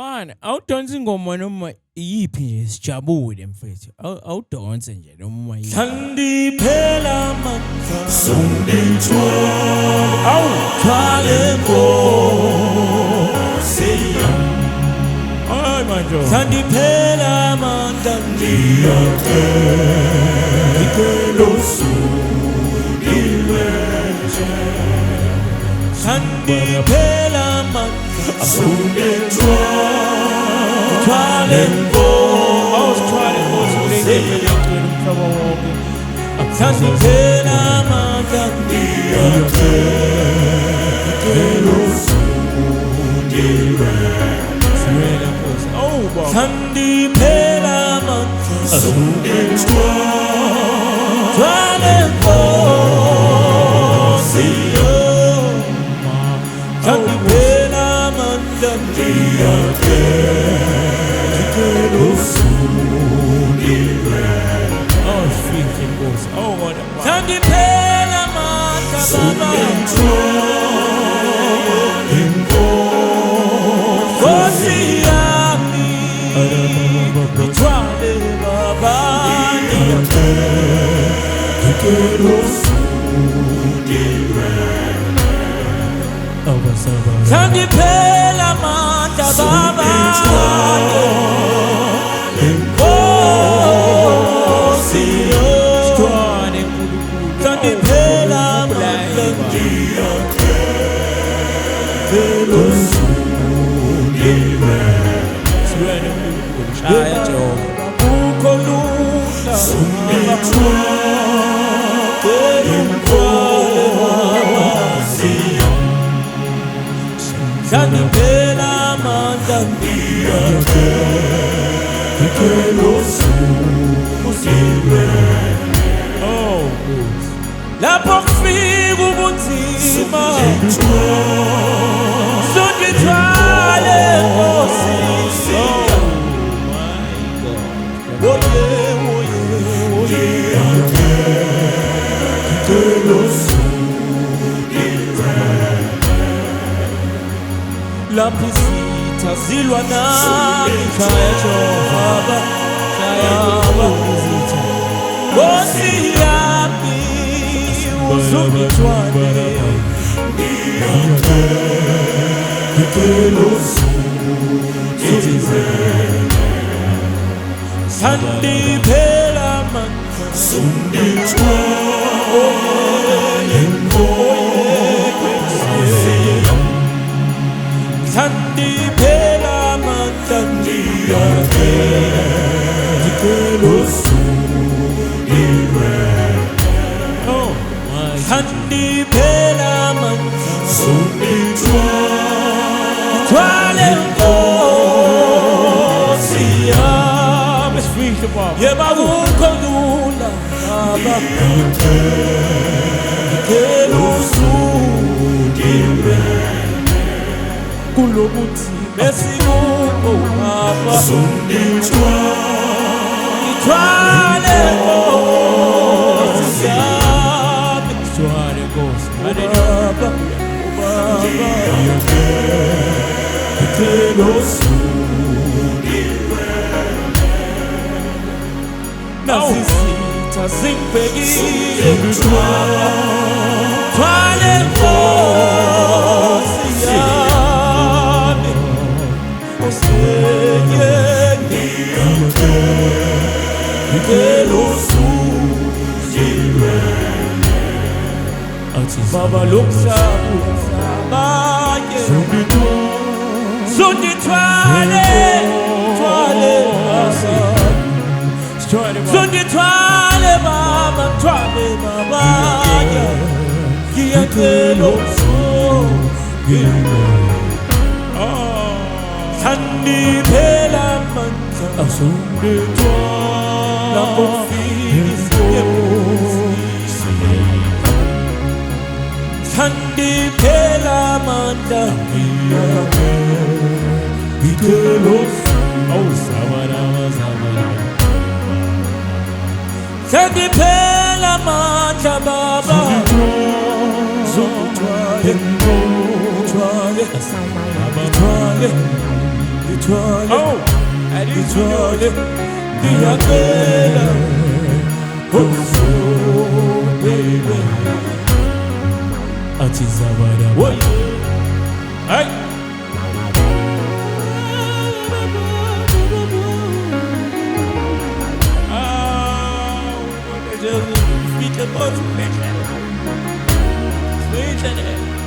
Man, awudonsa ingoma noma iyiphi nje sijabule mfethu. Awudonse nje noma yini. Sandiphela amandla songithwala awuthwale Nkosi yami. Hayi manje. Sandiphela amandla ngiyacela usungilwele. Sandiphela amandla songithwale Nkosi yami. Sandiphela amandla ngiyacela usungilwele. Sandiphela amandla songithwale Nkosi yami. Sandiphela amandla ngiyacela usungilwele. Sandiphela amandla Nkosi yami. Ngithwale Baba ngiyacela usungilwele. Sandiphela amandla Baba Nkosi yami. Sandiphela amandla ngiyacela usungilwele. Shaya Jehova. Akukho lula Sandiphela amandla ngiyacela usungilwele. Oh, lapho kufika ubunzima songithwale Nkosi yami. Lapho izitha zilwa nami shaya Jehova, shaya izitha. Nkosi yami usungithwale ngiyacela usungilwele. Sandiphela amandla songithwale Nkosi yami. Sandiphela amandla ngiyacela usungilwele. Sandiphela amandla songithwale Nkosi yami. Yebo akukho lula Baba ngiyacela usungilwele. Kulobunzima esikubo Baba ngithwale Nkosi yami. Ngithwale Nkosi. Baba ngiyacela usungilwele. Nazi izitha zingibhekile ngithwale Nkosi yami. Ngiyacela usungilwele. Baba lokusabanye songithwale songithwale Baba ngithwale Baba ngiyacela usungilwele. Sandiphela amandla songithwala lapho kufika Sandiphela amandla ngiyacela Sandiphela amandla Baba songithwale Oh, ngithole ngiyacela oh baby athi zabada Oi. Hey. Just feet the boat. Sweet